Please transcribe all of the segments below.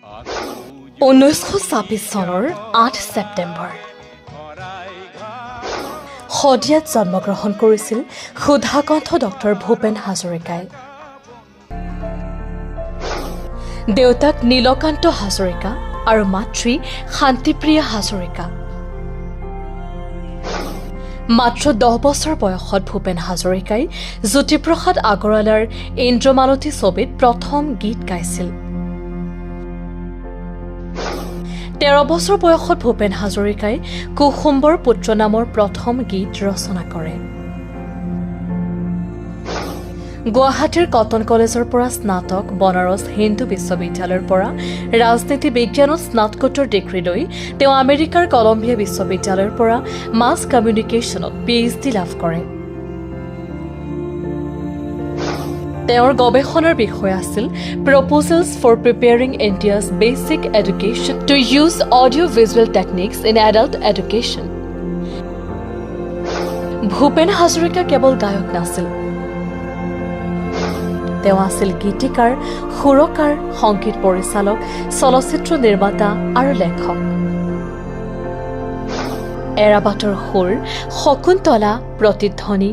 1926 চনৰ 8 ছেপ্টেম্বৰ শদিয়াত জন্মগ্ৰহণ কৰিছিল সুধাকণ্ঠ ডক্টৰ ভূপেন হাজৰিকাই। দেউতাক নীলকান্ত হাজৰিকা আৰু মাতৃ শান্তিপ্ৰিয়া হাজৰিকা। মাত্ৰ 10 বছৰ বয়সত ভূপেন হাজৰিকাই জ্যোতিপ্ৰসাদ আগৰৱালাৰ ইন্দ্ৰমালতী ছবিত প্ৰথম গীত গাইছিল। 13 বছৰ বয়সত ভূপেন হাজৰিকাই কুসুম্বৰ পুত্ৰ নামৰ প্ৰথম গীত ৰচনা কৰে। গুৱাহাটীৰ কটন কলেজৰ পৰা স্নাতক, বনাৰস হিন্দু বিশ্ববিদ্যালয়ৰ পৰা ৰাজনীতি বিজ্ঞানত স্নাতকোত্তৰ ডিগ্ৰী লৈ তেওঁ আমেৰিকাৰ কলম্বিয়া বিশ্ববিদ্যালয়ৰ পৰা মাছ কমিউনিকেশ্যনত PhD লাভ কৰে। তেওঁৰ গৱেষণাৰ বিষয় আছিল proposals for preparing India's basic education to use audio' visual techniques in adult education. Bhupen Hazarika কেৱল গায়ক নাছিল, তেওঁ আছিল গীতিকাৰ, সুৰকাৰ, সংগীত পৰিচালক, চলচ্চিত্ৰ নিৰ্মাতা আৰু লেখক। এৰাবাটৰ সুৰ, শকুন্তলা, প্ৰতিধ্বনি,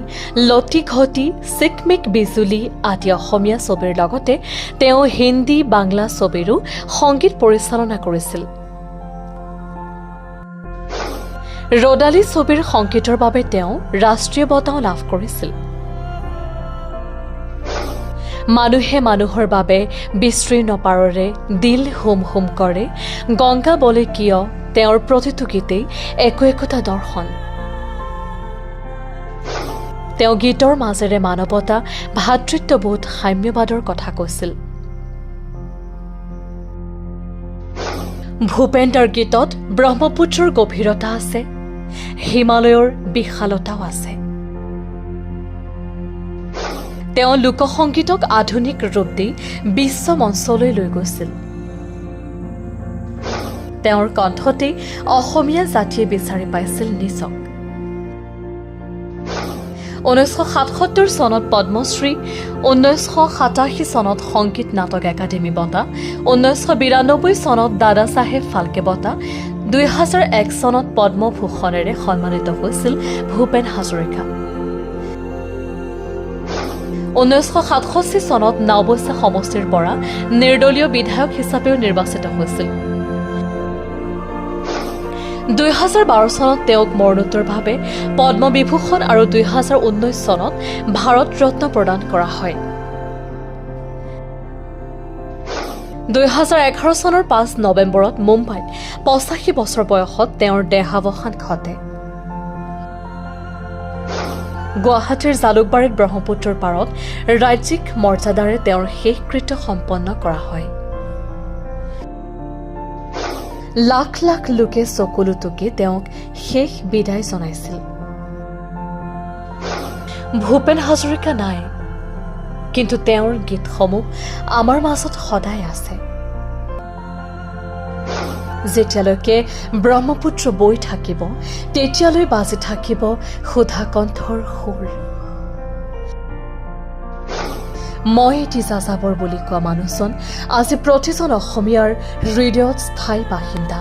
লতি ঘটি, চিকমিক বিজুলী আদি অসমীয়া ছবিৰ লগতে তেওঁ হিন্দী, বাংলা ছবিৰো সংগীত পৰিচালনা কৰিছিল। ৰদালি ছবিৰ সংগীতৰ বাবে তেওঁ ৰাষ্ট্ৰীয় বঁটাও লাভ কৰিছিল। মানুহে মানুহৰ বাবে বিস্তীৰ্ণ পাৰৰে দিল হুম হুম কৰে, গংগা বলে কিয়, তেওঁৰ প্ৰতিটো গীতেই একোটা দৰ্শন। তেওঁ গীতৰ মাজেৰে মানৱতা, ভাতৃত্ববোধ, সাম্যবাদৰ কথা কৈছিল। ভূপেন্দ্ৰৰ গীতত ব্ৰহ্মপুত্ৰৰ গভীৰতা আছে, হিমালয়ৰ বিশালতাও আছে। তেওঁ লোকসংগীতক আধুনিক ৰূপ দি বিশ্ব মঞ্চলৈ লৈ গৈছিল। তেওঁৰ কণ্ঠতেই অসমীয়া জাতিয়ে বিচাৰি পাইছিল নিজক। 1977 চনত পদ্মশ্ৰী, 1987 চনত সংগীত নাটক একাডেমী বঁটা, 1992 চনত দাদা চাহেব ফাল্কে বঁটা, 2001 চনত পদ্মভূষণেৰে সন্মানিত হৈছিল ভূপেন হাজৰিকা। 1967 চনত নাওবৈচা সমষ্টিৰ পৰা নিৰ্দলীয় বিধায়ক হিচাপেও নিৰ্বাচিত হৈছিল। 2012 চনত তেওঁক মৰণোত্তৰভাৱে পদ্মবিভূষণ আৰু 2019 চনত ভাৰত ৰত্ন প্ৰদান কৰা হয়। 2011 চনৰ 5 নৱেম্বৰত মুম্বাইত 85 বছৰ বয়সত তেওঁৰ দেহাৱসান ঘটে। গুৱাহাটীৰ জালুকবাৰীত ব্ৰহ্মপুত্ৰৰ পাৰত ৰাজ্যিক মৰ্যাদাৰে তেওঁৰ শেষকৃত্য সম্পন্ন কৰা হয়। লাখ লাখ লোকে চকুলো টুকি তেওঁক শেষ বিদায় জনাইছিল। ভূপেন হাজৰিকা নাই, কিন্তু তেওঁৰ গীতসমূহ আমাৰ মাজত সদায় আছে। যেতিয়ালৈকে ব্ৰহ্মপুত্ৰ বৈ থাকিব, তেতিয়ালৈ বাজি থাকিব সুধাকণ্ঠৰ সুৰ। মই এটি যাযাবৰ বুলি কোৱা মানুহজন আজি প্ৰতিজন অসমীয়াৰ হৃদয়ত স্থায়ী বাসিন্দা।